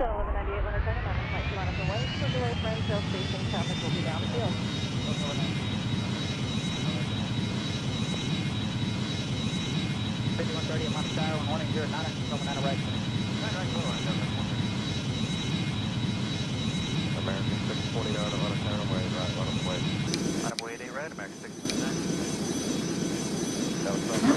1198, Leonard Turner, Mountain Flight 2 line up and wait. For delay for Intel Station, traffic will be downfield. 5130, I'm on the tower, warning 09, coming down the right. American 629 on a town way, right, on the way. Item 8 right, American 629. That was